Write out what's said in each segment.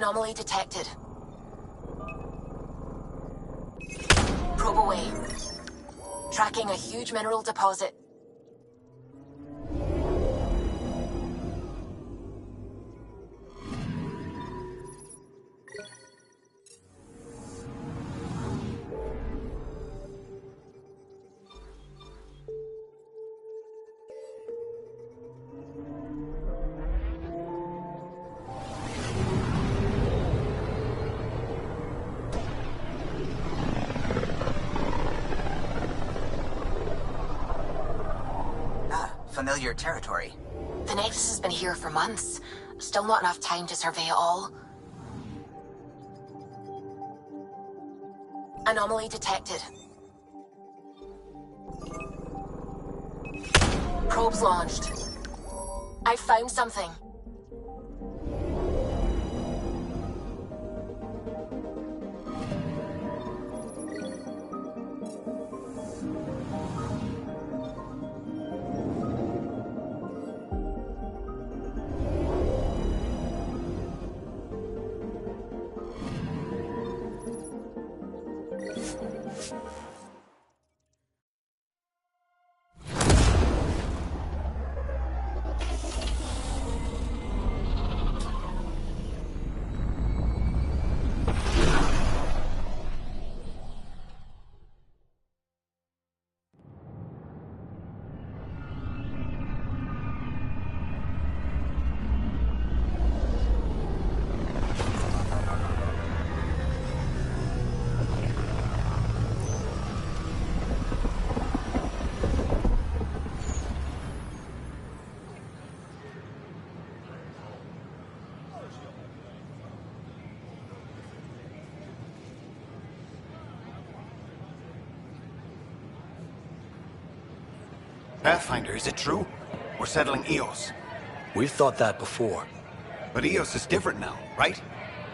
Anomaly detected. Probe away. Tracking a huge mineral deposit. Familiar territory. The Nexus has been here for months. Still not enough time to survey it all. Anomaly detected. Probes launched. I found something. Pathfinder, is it true? We're settling Eos. We've thought that before. But Eos is different now, right?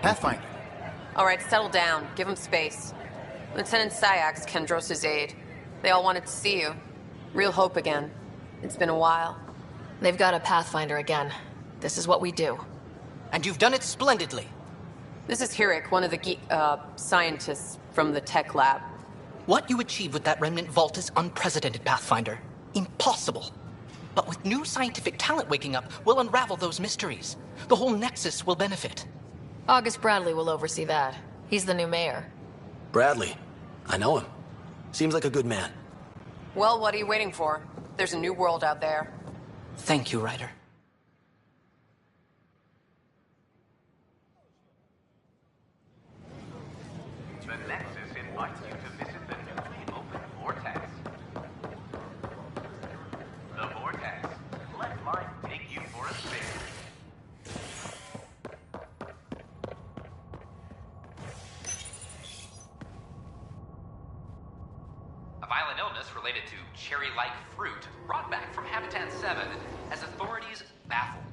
Pathfinder. All right, settle down. Give him space. Lieutenant Syax, Kendros' aide. They all wanted to see you. Real hope again. It's been a while. They've got a Pathfinder again. This is what we do. And you've done it splendidly. This is Hirik, one of the scientists from the tech lab. What you achieved with that remnant vault is unprecedented, Pathfinder. Impossible. But with new scientific talent waking up, we'll unravel those mysteries. The whole Nexus will benefit. August Bradley will oversee that. He's the new mayor. Bradley. I know him. Seems like a good man. Well, what are you waiting for? There's a new world out there. Thank you, Ryder. The Nexus invites you to visit the newly opened Vortex. The Vortex. Let life take you for a spin. A violent illness related to cherry-like fruit brought back from Habitat 7 has authorities baffled.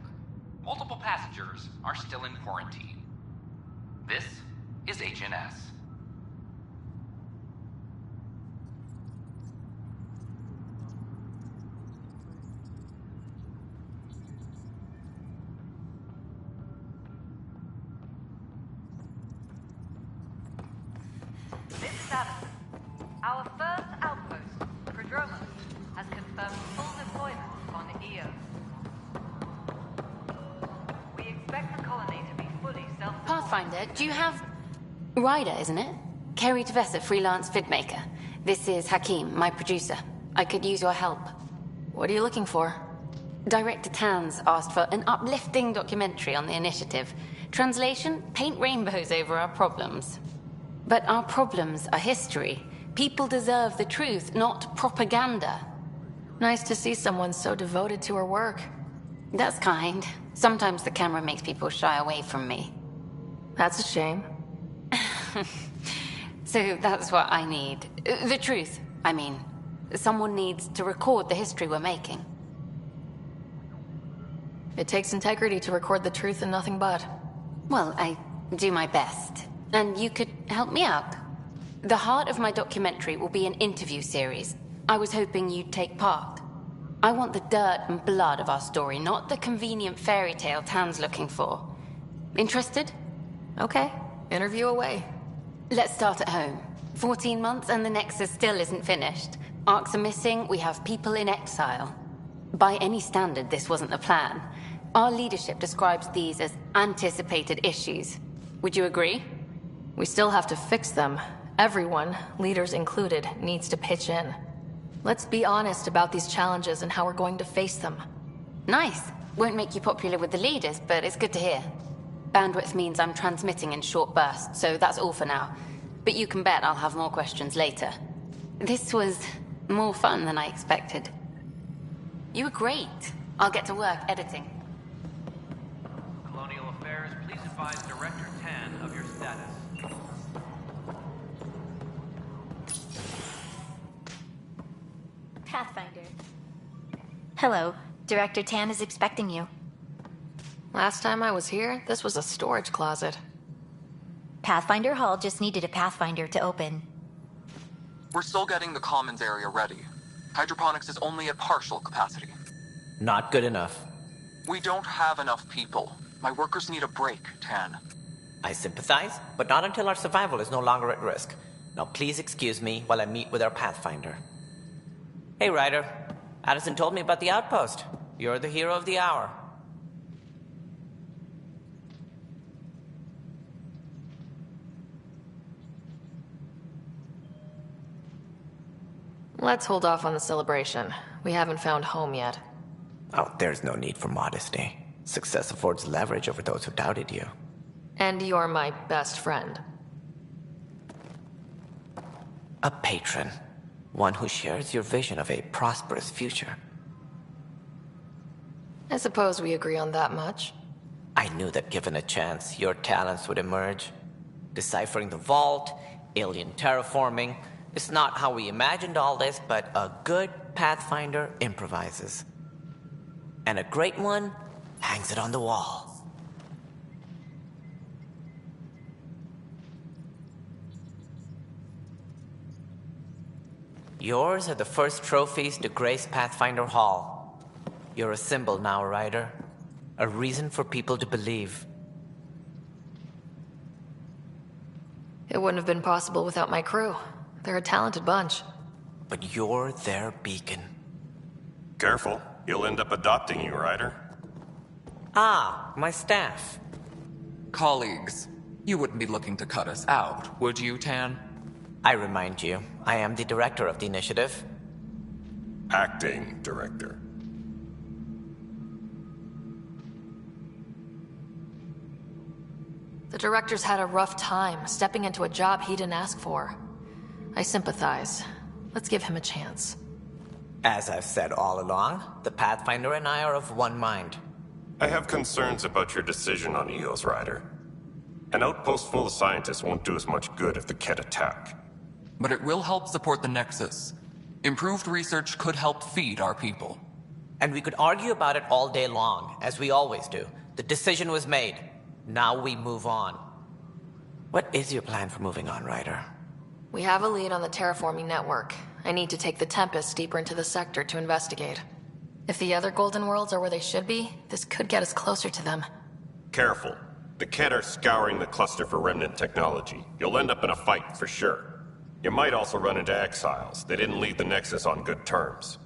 Multiple passengers are still in quarantine. This is HNS. This Saturn, our first outpost, Prodromos, has confirmed full deployment on Eos. We expect the colony to be fully self-supporting. Pathfinder, do you have... Ryder, isn't it? Kerry Tevessa, freelance vidmaker. This is Hakim, my producer. I could use your help. What are you looking for? Director Tans asked for an uplifting documentary on the initiative. Translation, paint rainbows over our problems. But our problems are history. People deserve the truth, not propaganda. Nice to see someone so devoted to her work. That's kind. Sometimes the camera makes people shy away from me. That's a shame. So that's what I need. The truth, I mean. Someone needs to record the history we're making. It takes integrity to record the truth and nothing but. Well, I do my best. And you could help me out. The heart of my documentary will be an interview series. I was hoping you'd take part. I want the dirt and blood of our story, not the convenient fairy tale Tan's looking for. Interested? Okay, interview away. Let's start at home. 14 months and the Nexus still isn't finished. Arcs are missing, we have people in exile. By any standard, this wasn't the plan. Our leadership describes these as anticipated issues. Would you agree? We still have to fix them. Everyone, leaders included, needs to pitch in. Let's be honest about these challenges and how we're going to face them. Nice. Won't make you popular with the leaders, but it's good to hear. Bandwidth means I'm transmitting in short bursts, so that's all for now. But you can bet I'll have more questions later. This was more fun than I expected. You were great. I'll get to work editing. Colonial Affairs, please advise Director 10 of your status. Pathfinder. Hello. Director Tan is expecting you. Last time I was here, this was a storage closet. Pathfinder Hall just needed a Pathfinder to open. We're still getting the commons area ready. Hydroponics is only at partial capacity. Not good enough. We don't have enough people. My workers need a break, Tan. I sympathize, but not until our survival is no longer at risk. Now please excuse me while I meet with our Pathfinder. Hey, Ryder. Addison told me about the outpost. You're the hero of the hour. Let's hold off on the celebration. We haven't found home yet. Oh, there's no need for modesty. Success affords leverage over those who doubted you. And you're my best friend. A patron. One who shares your vision of a prosperous future. I suppose we agree on that much. I knew that given a chance, your talents would emerge. Deciphering the vault, alien terraforming. It's not how we imagined all this, but a good Pathfinder improvises. And a great one hangs it on the wall. Yours are the first trophies to grace Pathfinder Hall. You're a symbol now, Ryder. A reason for people to believe. It wouldn't have been possible without my crew. They're a talented bunch. But you're their beacon. Careful. He'll end up adopting you, Ryder. Ah, my staff. Colleagues, you wouldn't be looking to cut us out, would you, Tan? I remind you, I am the director of the initiative. Acting director. The director's had a rough time, stepping into a job he didn't ask for. I sympathize. Let's give him a chance. As I've said all along, the Pathfinder and I are of one mind. I have concerns about your decision on Eos, Ryder. An outpost full of scientists won't do as much good if the Kett attack. But it will help support the Nexus. Improved research could help feed our people. And we could argue about it all day long, as we always do. The decision was made. Now we move on. What is your plan for moving on, Ryder? We have a lead on the terraforming network. I need to take the Tempest deeper into the sector to investigate. If the other Golden Worlds are where they should be, this could get us closer to them. Careful. The Kett are scouring the cluster for remnant technology. You'll end up in a fight, for sure. You might also run into exiles. They didn't leave the Nexus on good terms.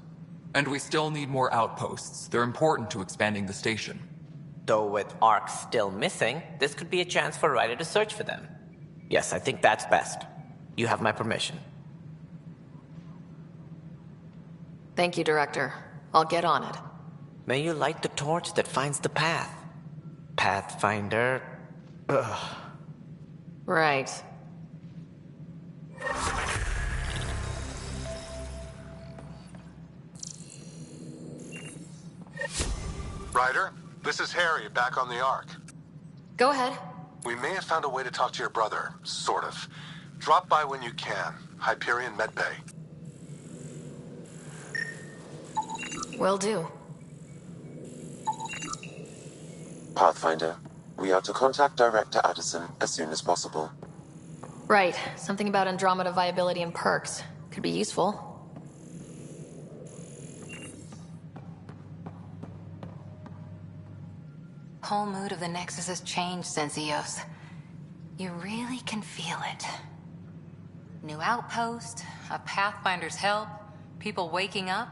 And we still need more outposts. They're important to expanding the station. Though with Arcs still missing, this could be a chance for Ryder to search for them. Yes, I think that's best. You have my permission. Thank you, Director. I'll get on it. May you light the torch that finds the path. Pathfinder... Ugh. Right. Ryder, this is Harry, back on the Ark. Go ahead. We may have found a way to talk to your brother, sort of. Drop by when you can. Hyperion Medbay. Will do. Pathfinder, we are to contact Director Addison as soon as possible. Right. Something about Andromeda viability and perks. Could be useful. Whole mood of the Nexus has changed since Eos. You really can feel it. New outpost, a Pathfinder's help, people waking up.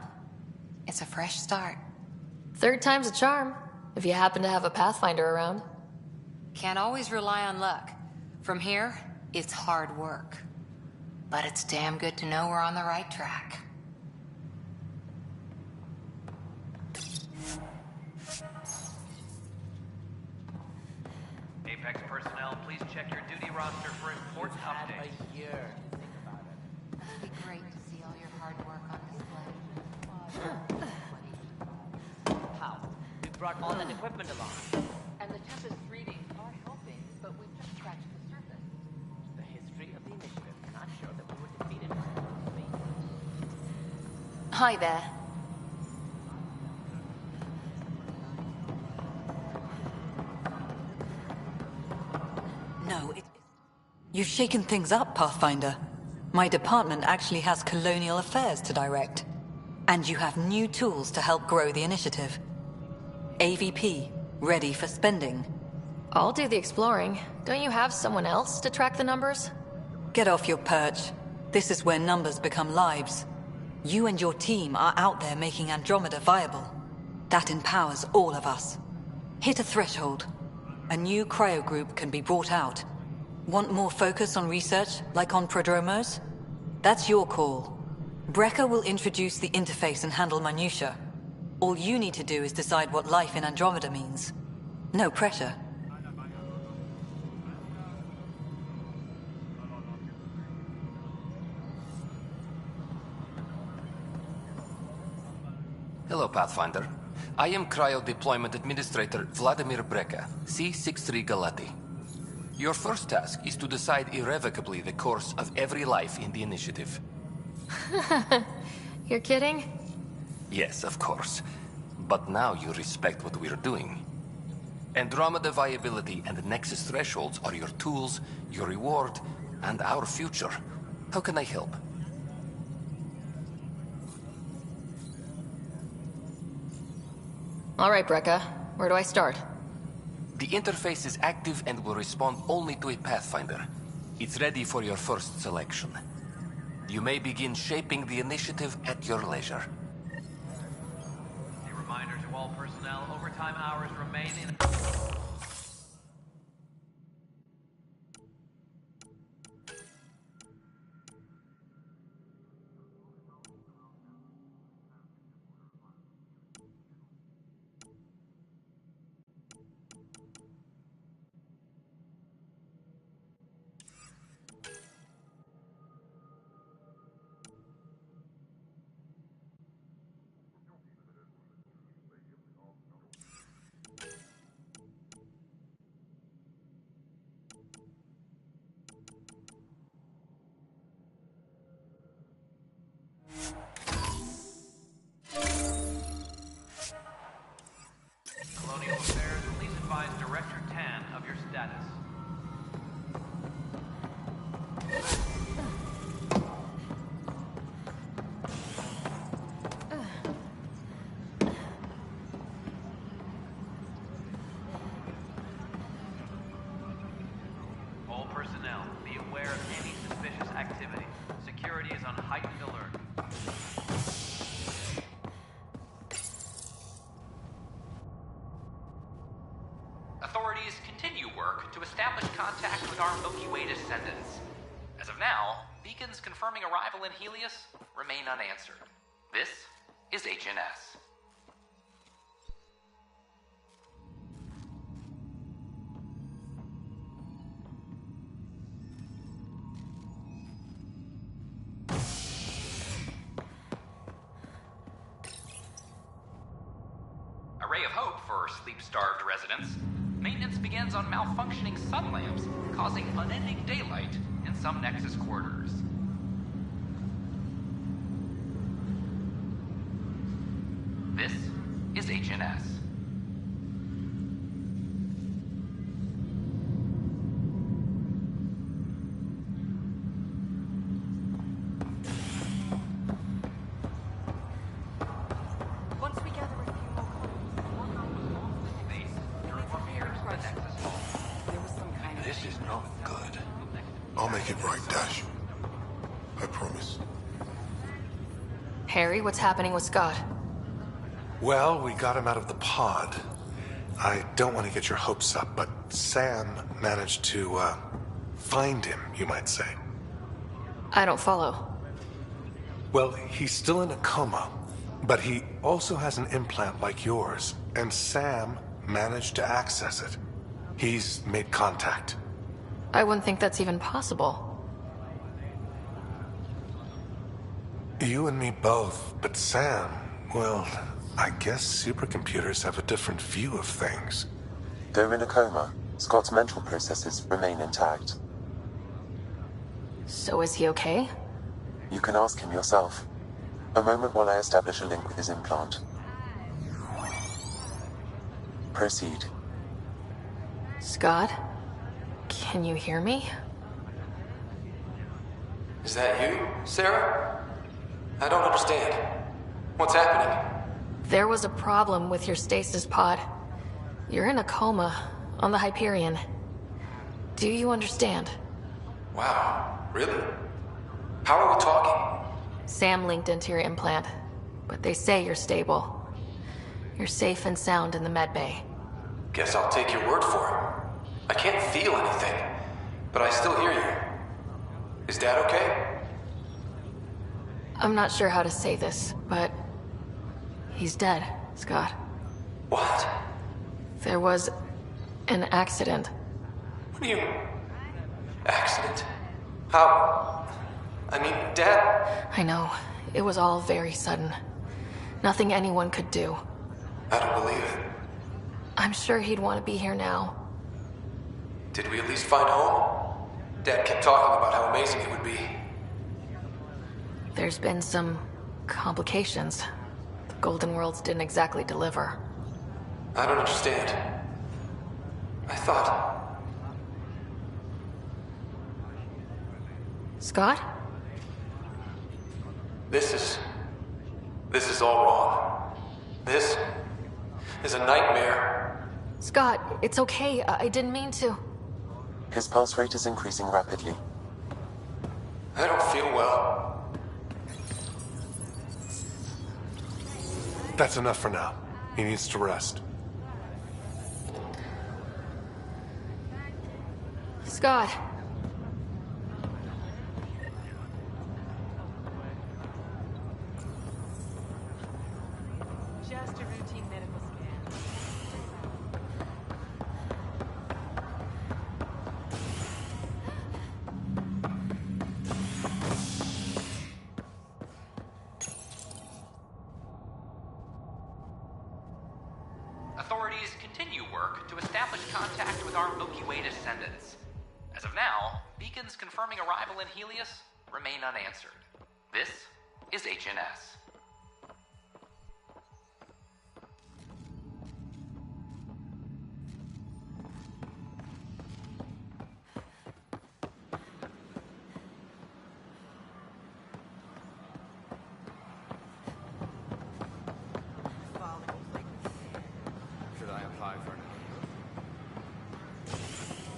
It's a fresh start. Third time's a charm, if you happen to have a Pathfinder around. Can't always rely on luck. From here, it's hard work. But it's damn good to know we're on the right track. Apex personnel, please check your duty roster for important updates. A year to think about it. It'd be great to see all your hard work on display. How? We brought all that equipment along. And the Tempest readings are helping, but we've just scratched the surface. The history of the initiative cannot show that we were defeated by Hi there. No, You've shaken things up, Pathfinder. My department actually has colonial affairs to direct. And you have new tools to help grow the initiative. AVP, ready for spending. I'll do the exploring. Don't you have someone else to track the numbers? Get off your perch. This is where numbers become lives. You and your team are out there making Andromeda viable. That empowers all of us. Hit a threshold. A new cryo group can be brought out. Want more focus on research, like on prodromos? That's your call. Brecker will introduce the interface and handle minutiae. All you need to do is decide what life in Andromeda means. No pressure. Hello, Pathfinder. I am Cryo Deployment Administrator Vladimir Brecker, C-63 Galati. Your first task is to decide irrevocably the course of every life in the initiative. You're kidding? Yes, of course. But now you respect what we're doing. Andromeda viability and Nexus thresholds are your tools, your reward, and our future. How can I help? All right, Brekka. Where do I start? The interface is active and will respond only to a Pathfinder. It's ready for your first selection. You may begin shaping the initiative at your leisure. A reminder to all personnel, overtime hours remain in... Colonial Affairs, please advise Director Tan of your status. All personnel, be aware of any suspicious activity. Security is on heightened alert. Authorities continue work to establish contact with our Milky Way descendants. As of now, beacons confirming arrival in Helios remain unanswered. This is HNS. A ray of hope for sleep-starved residents. Maintenance begins on malfunctioning sun lamps, causing unending daylight in some Nexus quarters. This is HNS. Once we gather a few more You're prepared for the Nexus. This is not good. make it right, Dash. I promise. Harry, what's happening with Scott? Well, we got him out of the pod. I don't want to get your hopes up, but Sam managed to, find him, you might say. I don't follow. Well, he's still in a coma, but he also has an implant like yours, and Sam managed to access it. He's made contact. I wouldn't think that's even possible. You and me both, but Sam, well, I guess supercomputers have a different view of things. Though in a coma, Scott's mental processes remain intact. So is he okay? You can ask him yourself. A moment while I establish a link with his implant. Proceed. Scott? Can you hear me? Is that you, Sarah? I don't understand. What's happening? There was a problem with your stasis pod. You're in a coma on the Hyperion. Do you understand? Wow, really? How are we talking? Sam linked into your implant, but they say you're stable. You're safe and sound in the medbay. Guess I'll take your word for it. I can't feel anything, but I still hear you. Is Dad okay? I'm not sure how to say this, but he's dead, Scott. What? There was an accident. What do you... accident? How... I mean, Dad... I know. It was all very sudden. Nothing anyone could do. I don't believe it. I'm sure he'd want to be here now. Did we at least find home? Dad kept talking about how amazing it would be. There's been some complications. The Golden Worlds didn't exactly deliver. I don't understand. I thought... Scott? This is all wrong. This is a nightmare. Scott, it's okay. I didn't mean to. His pulse rate is increasing rapidly. I don't feel well. That's enough for now. He needs to rest. Scott. Just a routine medical scan. Authorities continue work to establish contact with our Milky Way descendants. As of now, beacons confirming arrival in Helios remain unanswered. This is HNS.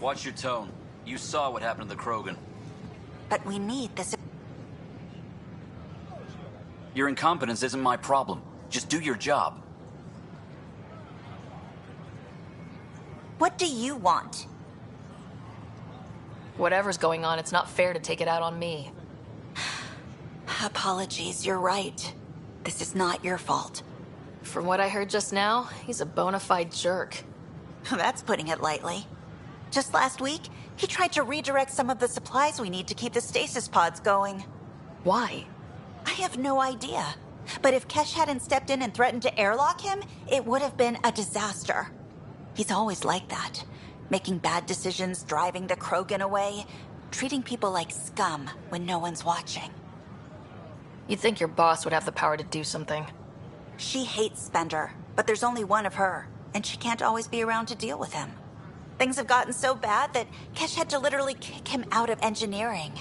Watch your tone. You saw what happened to the Krogan. But we need this. Your incompetence isn't my problem. Just do your job. What do you want? Whatever's going on, it's not fair to take it out on me. Apologies, you're right. This is not your fault. From what I heard just now, he's a bona fide jerk. That's putting it lightly. Just last week, he tried to redirect some of the supplies we need to keep the stasis pods going. Why? I have no idea. But if Kesh hadn't stepped in and threatened to airlock him, it would have been a disaster. He's always like that. Making bad decisions, driving the Krogan away, treating people like scum when no one's watching. You'd think your boss would have the power to do something. She hates Spender, but there's only one of her, and she can't always be around to deal with him. Things have gotten so bad that Kesh had to literally kick him out of engineering.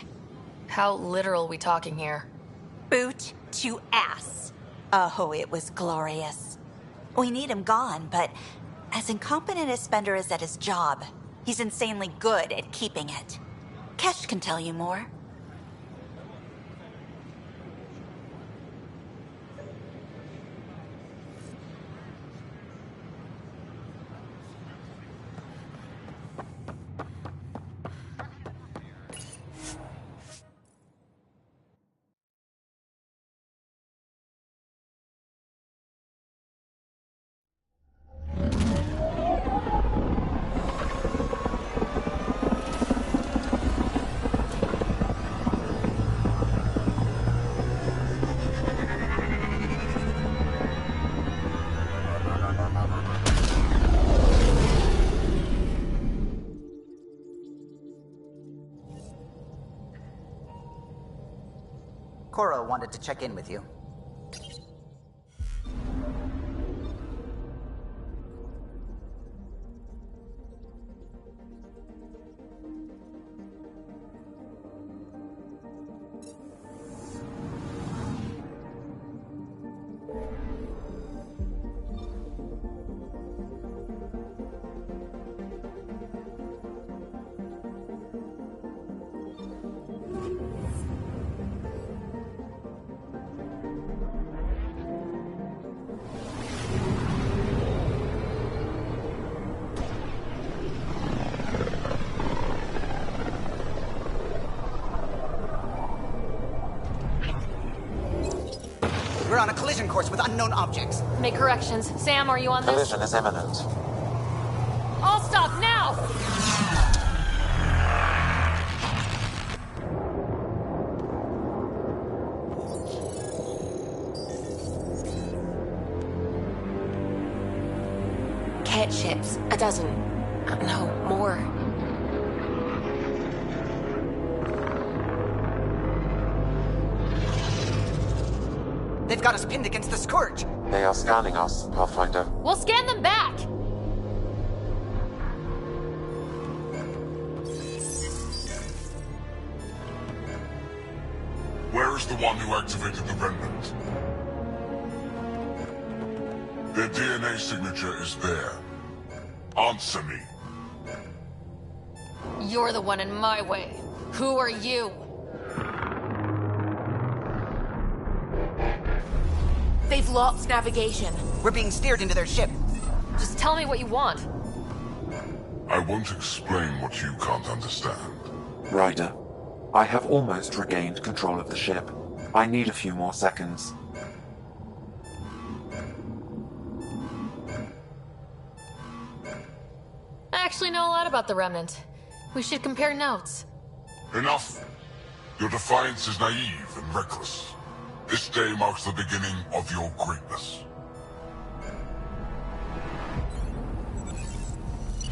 How literal we talking here? Boot to ass. Oh, it was glorious. We need him gone, but as incompetent as Spender is at his job, he's insanely good at keeping it. Kesh can tell you more. Cora wanted to check in with you. We're on a collision course with unknown objects. Make corrections. Sam, are you on this? Collision is imminent. All stop now! Cat ships. A dozen. No, more. They've got us pinned against the Scourge. They are scanning us, Pathfinder. We'll scan them back! Where is the one who activated the Remnant? Their DNA signature is there. Answer me. You're the one in my way. Who are you? They've lost navigation. We're being steered into their ship. Just tell me what you want. I won't explain what you can't understand. Ryder, I have almost regained control of the ship. I need a few more seconds. I actually know a lot about the Remnant. We should compare notes. Enough! Your defiance is naive and reckless. This day marks the beginning of your greatness.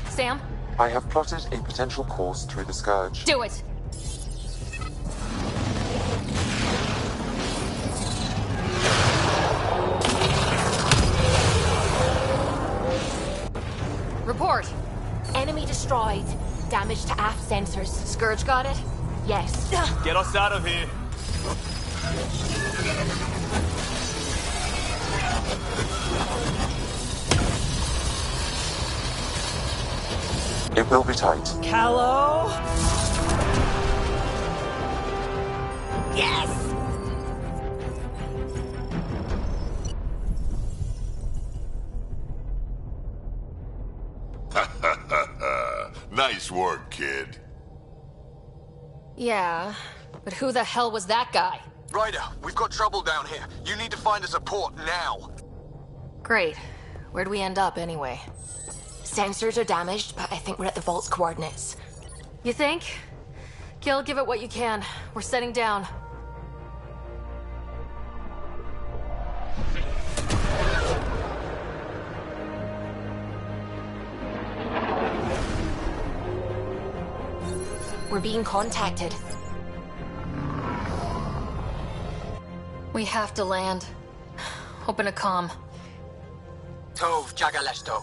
Sam? I have plotted a potential course through the Scourge. Do it! Report. Enemy destroyed. Damage to aft sensors. Scourge got it? Yes. Get us out of here. It will be tight. Callow? Yes! Nice work, kid. Yeah, but who the hell was that guy? Ryder, we've got trouble down here. You need to find us a port now. Great. Where'd we end up anyway? Sensors are damaged, but I think we're at the vault's coordinates. You think? Gil, give it what you can. We're setting down. We're being contacted. We have to land. Open a comm. Tov Jagalesto.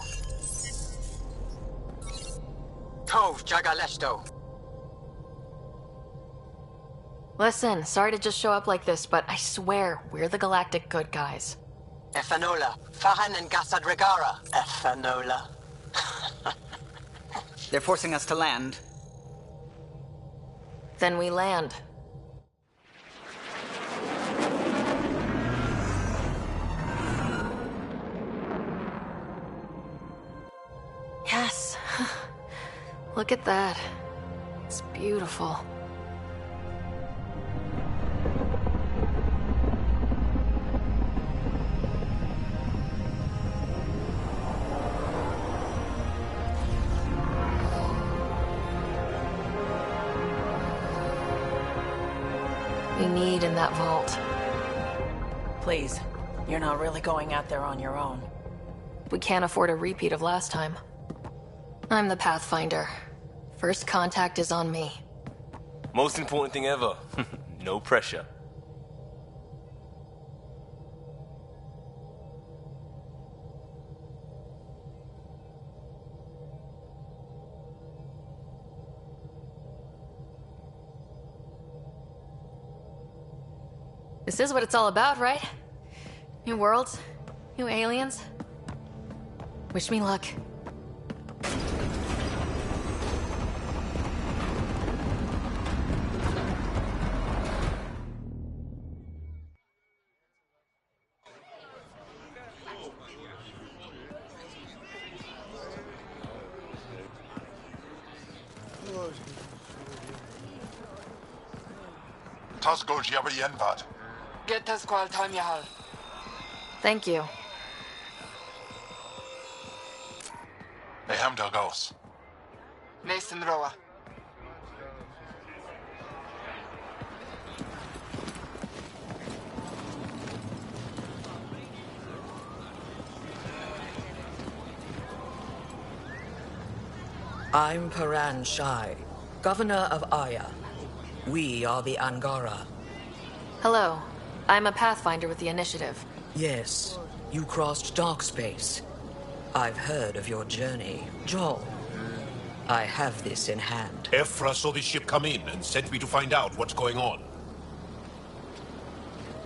Tov Jagalesto. Listen, sorry to just show up like this, but I swear, we're the galactic good guys. Efanola. Fahan and Gasad Regara. Efanola. They're forcing us to land. Then we land. Yes. Look at that. It's beautiful. We need in that vault. Please, you're not really going out there on your own. We can't afford a repeat of last time. I'm the Pathfinder. First contact is on me. Most important thing ever. No pressure. This is what it's all about, right? New worlds, new aliens. Wish me luck. Tasgo Jiabayenvat. Get Tasqual Tamyahal. Thank you. Eham Dalgos. Mason Roa. I'm Paran Shai, Governor of Aya. We are the Angara. Hello. I'm a Pathfinder with the Initiative. Yes, you crossed dark space. I've heard of your journey, Joel. I have this in hand. Ephra saw the ship come in and sent me to find out what's going on.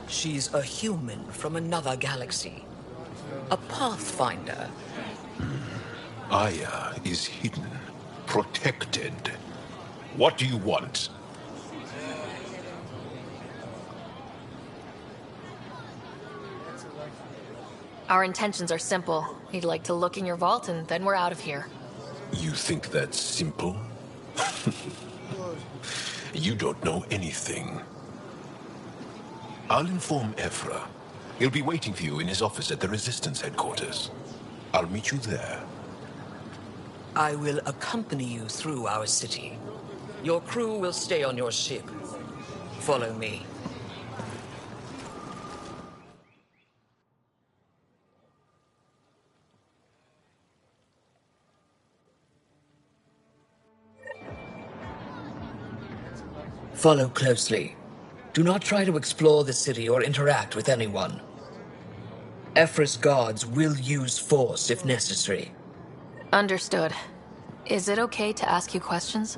She's a human from another galaxy. A Pathfinder. Aya is hidden, protected. What do you want? Our intentions are simple. We'd like to look in your vault and then we're out of here. You think that's simple? You don't know anything. I'll inform Ephra. He'll be waiting for you in his office at the Resistance headquarters. I'll meet you there. I will accompany you through our city. Your crew will stay on your ship. Follow me. Follow closely. Do not try to explore the city or interact with anyone. Ephra's guards will use force if necessary. Understood. Is it okay to ask you questions?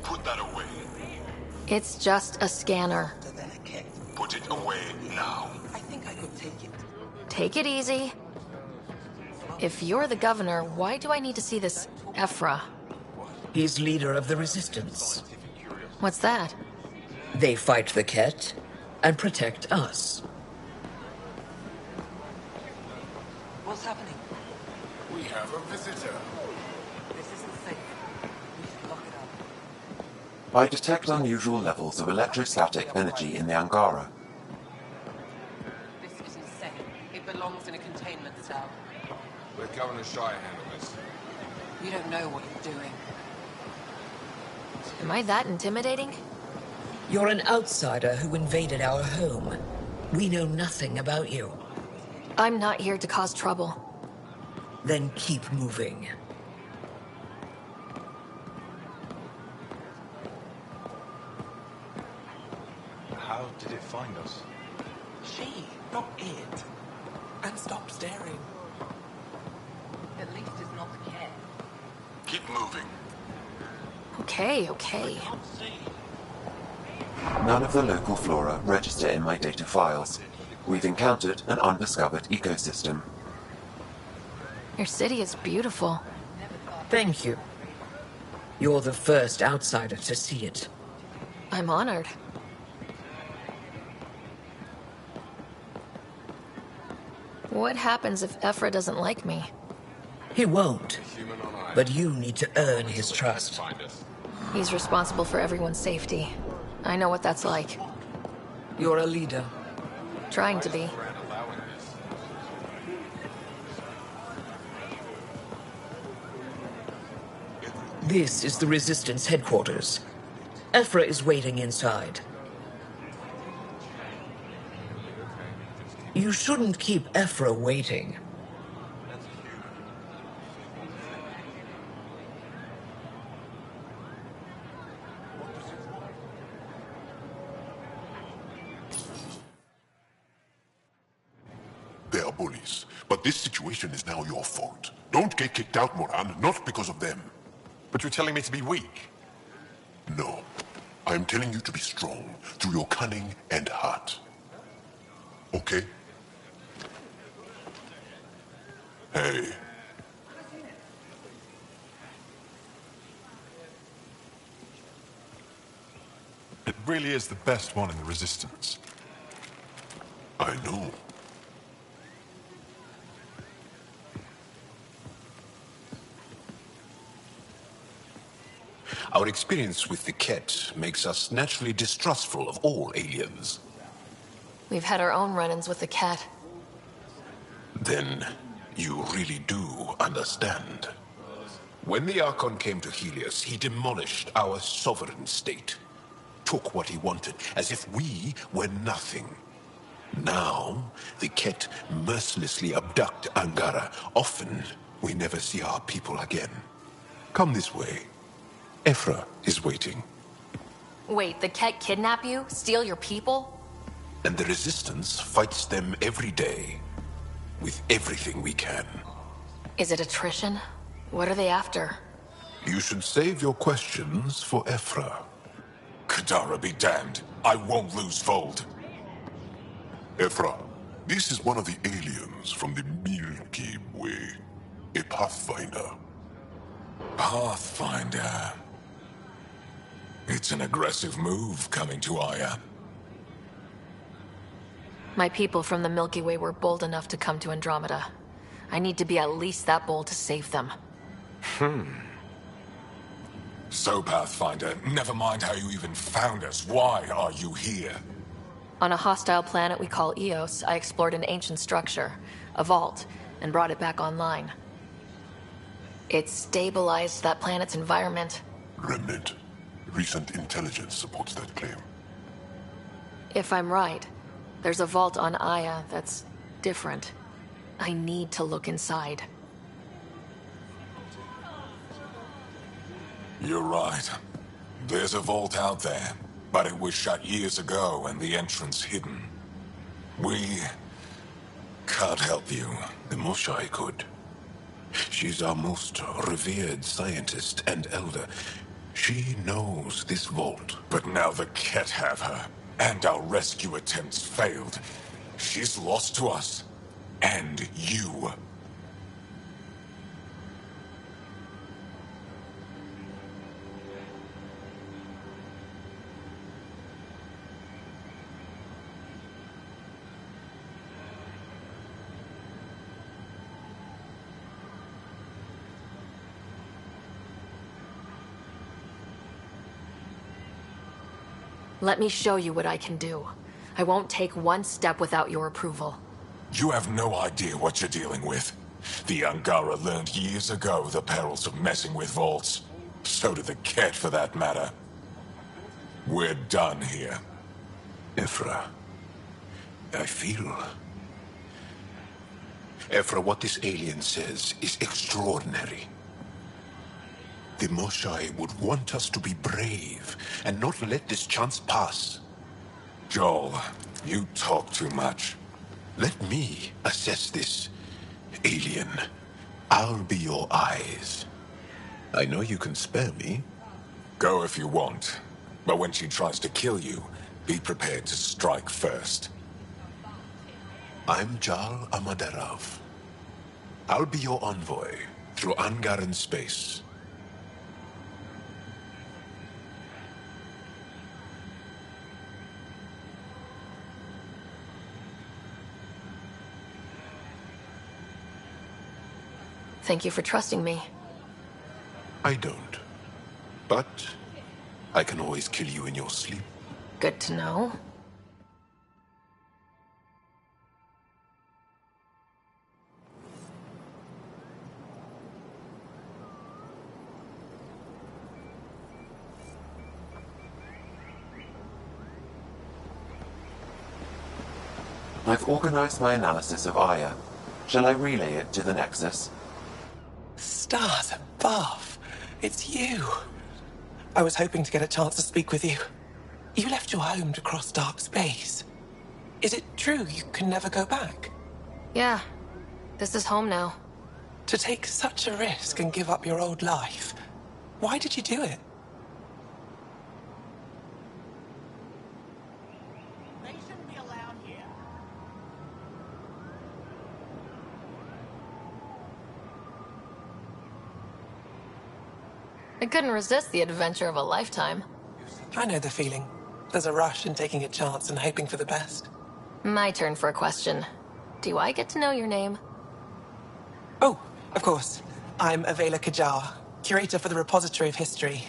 Put that away. It's just a scanner. Put it away now. I think I could take it. Take it easy. If you're the governor, why do I need to see this Ephra? He's leader of the Resistance. What's that? They fight the Ket and protect us. What's happening? We have a visitor. This isn't safe. We should lock it up. I detect unusual levels of electrostatic energy in the Angara. This is insane. It belongs in a containment cell. Let Governor Shire handle this. You don't know what you're doing. Am I that intimidating? You're an outsider who invaded our home. We know nothing about you. I'm not here to cause trouble. Then keep moving. How did it find us? She, not it. And stop staring. At least it's not the cat. Keep moving. Okay. None of the local flora register in my data files. We've encountered an undiscovered ecosystem. Your city is beautiful. Thank you. You're the first outsider to see it. I'm honored. What happens if Ephra doesn't like me? He won't. But you need to earn his trust. He's responsible for everyone's safety. I know what that's like. You're a leader. Trying to be. This is the Resistance headquarters. Ephra is waiting inside. You shouldn't keep Ephra waiting. They are bullies, but this situation is now your fault. Don't get kicked out, Moran, not because of them. But you're telling me to be weak? No. I'm telling you to be strong through your cunning and heart. Okay? Hey. It really is the best one in the Resistance. I know. Our experience with the Ket makes us naturally distrustful of all aliens. We've had our own run-ins with the cat. Then you really do understand. When the Archon came to Helios, he demolished our sovereign state. Took what he wanted, as if we were nothing. Now, the Ket mercilessly abduct Angara. Often, we never see our people again. Come this way. Ephra is waiting. Wait, the cat kidnap you? Steal your people? And the Resistance fights them every day. With everything we can. Is it attrition? What are they after? You should save your questions for Ephra. Kadara be damned. I won't lose Vold. Ephra, this is one of the aliens from the Milky Way. A Pathfinder. Pathfinder. It's an aggressive move coming to Aya. My people from the Milky Way were bold enough to come to Andromeda. I need to be at least that bold to save them. So, Pathfinder, never mind how you even found us. Why are you here? On a hostile planet we call Eos, I explored an ancient structure, a vault, and brought it back online. It stabilized that planet's environment. Remnant. Recent intelligence supports that claim. If I'm right, there's a vault on Aya that's different. I need to look inside. You're right. There's a vault out there, but it was shut years ago and the entrance hidden. We can't help you. The Moshai could. She's our most revered scientist and elder. She knows this vault. But now the Ket have her, and our rescue attempts failed. She's lost to us. And you. Let me show you what I can do. I won't take one step without your approval. You have no idea what you're dealing with. The Angara learned years ago the perils of messing with vaults. So did the Ket, for that matter. We're done here. Ephra, I feel... Ephra, what this alien says is extraordinary. The Moshai would want us to be brave and not let this chance pass. Joel, you talk too much. Let me assess this, alien. I'll be your eyes. I know you can spare me. Go if you want. But when she tries to kill you, be prepared to strike first. I'm Jal Amaderov. I'll be your envoy through Angaran space. Thank you for trusting me. I don't. But I can always kill you in your sleep. Good to know. I've organized my analysis of Aya. Shall I relay it to the Nexus? Stars above! It's you! I was hoping to get a chance to speak with you. You left your home to cross dark space. Is it true you can never go back? Yeah. This is home now. To take such a risk and give up your old life, why did you do it? They shouldn't be allowed here. I couldn't resist the adventure of a lifetime. I know the feeling. There's a rush in taking a chance and hoping for the best. My turn for a question. Do I get to know your name? Oh, of course. I'm Avela Kajar, curator for the Repository of History.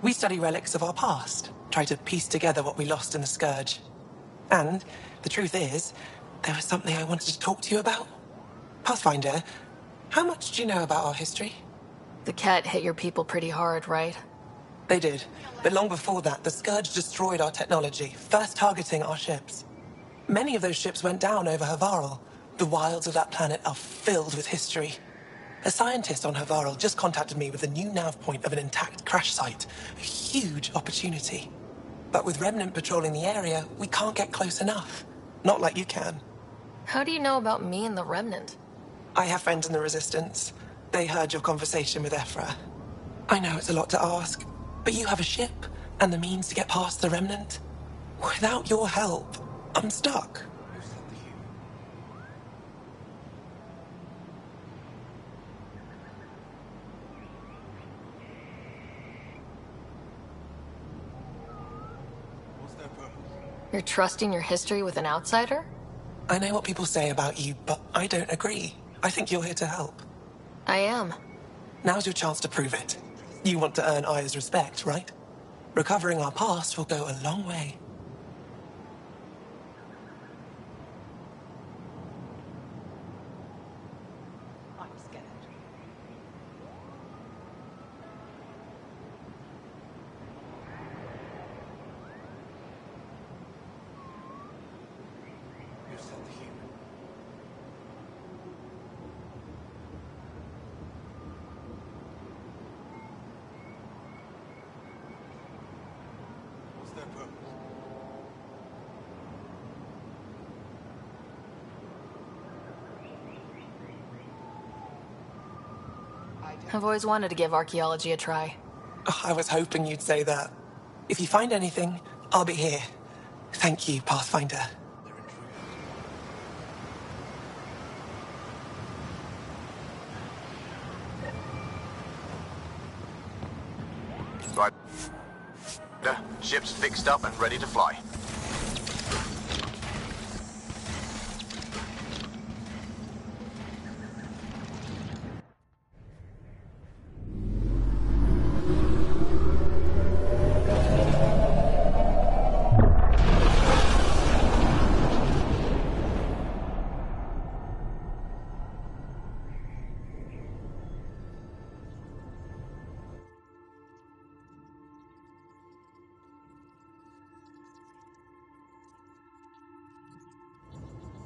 We study relics of our past, try to piece together what we lost in the Scourge. And the truth is, there was something I wanted to talk to you about. Pathfinder, how much do you know about our history? The cat hit your people pretty hard, right? They did. But long before that, the Scourge destroyed our technology, first targeting our ships. Many of those ships went down over Havarl. The wilds of that planet are filled with history. A scientist on Havarl just contacted me with a new nav point of an intact crash site. A huge opportunity. But with Remnant patrolling the area, we can't get close enough. Not like you can. How do you know about me and the Remnant? I have friends in the Resistance. They heard your conversation with Ephra. I know it's a lot to ask, but you have a ship and the means to get past the Remnant. Without your help, I'm stuck. You're trusting your history with an outsider? I know what people say about you, but I don't agree. I think you're here to help. I am. Now's your chance to prove it. You want to earn Aya's respect, right? Recovering our past will go a long way. I'm scared. You said the human. What's their purpose? I've always wanted to give archaeology a try. Oh, I was hoping you'd say that. If you find anything, I'll be here. Thank you, Pathfinder. Right. Ship's fixed up and ready to fly.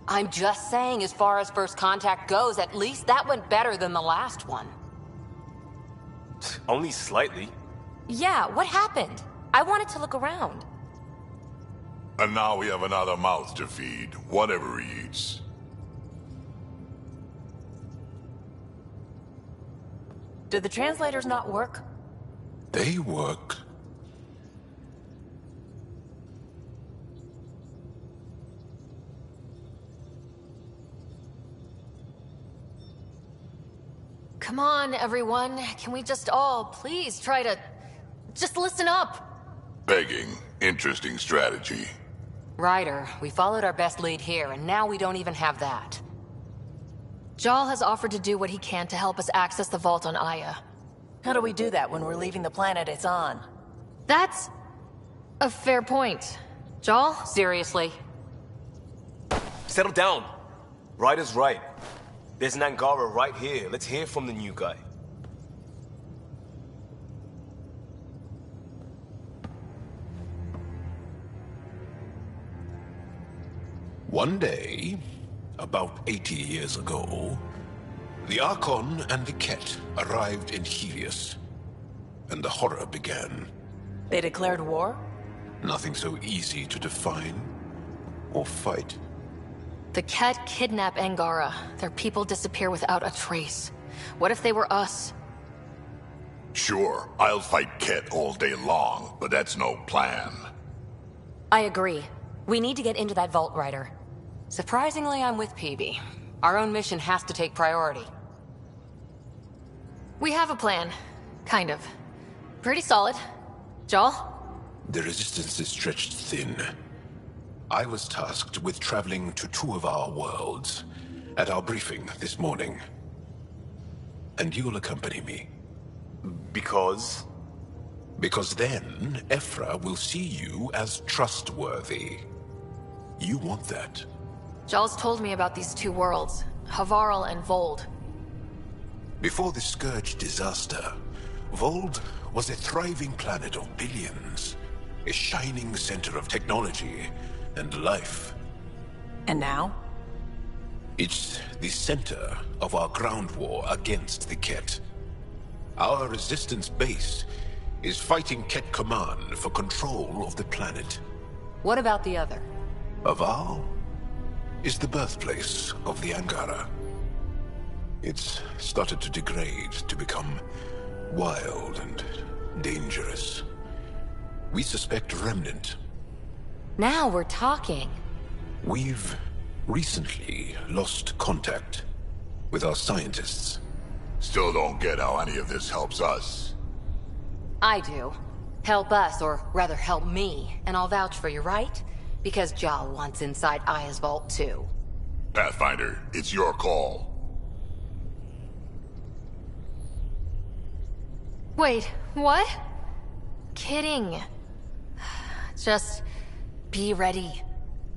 I'm just saying, as far as first contact goes, at least that went better than the last one. Only slightly. Yeah, what happened? I wanted to look around. And now we have another mouth to feed, whatever he eats. Did the translators not work? They work. Come on, everyone. Can we just all please try to... just listen up? Begging. Interesting strategy. Ryder, we followed our best lead here, and now we don't even have that. Jal has offered to do what he can to help us access the vault on Aya. How do we do that when we're leaving the planet it's on? That's a fair point. Jal? Seriously? Settle down. Ryder's right. There's an Angara right here. Let's hear from the new guy. One day, about 80 years ago, the Archon and the Ket arrived in Helios, and the horror began. They declared war? Nothing so easy to define or fight. The Ket kidnap Angara. Their people disappear without a trace. What if they were us? Sure, I'll fight Ket all day long, but that's no plan. I agree. We need to get into that vault, Ryder. Surprisingly, I'm with PB. Our own mission has to take priority. We have a plan. Kind of. Pretty solid. Jal? The resistance is stretched thin. I was tasked with traveling to two of our worlds at our briefing this morning. And you'll accompany me. Because? Because then, Ephra will see you as trustworthy. You want that. Jal's told me about these two worlds, Havarl and Vold. Before the Scourge disaster, Vold was a thriving planet of billions. A shining center of technology and life. And now? It's the center of our ground war against the Ket. Our resistance base is fighting Ket Command for control of the planet. What about the other? Havarl is the birthplace of the Angara. It's started to degrade, to become wild and dangerous. We suspect Remnant. Now we're talking. We've recently lost contact with our scientists. Still don't get how any of this helps us. I do. Help us, or rather help me, and I'll vouch for you, right? Because Jal wants inside Aya's vault too. Pathfinder, it's your call. Wait, what? Kidding. Just be ready.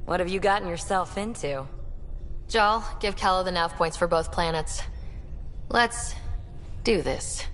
What have you gotten yourself into? Jal, give Calla the nav points for both planets. Let's do this.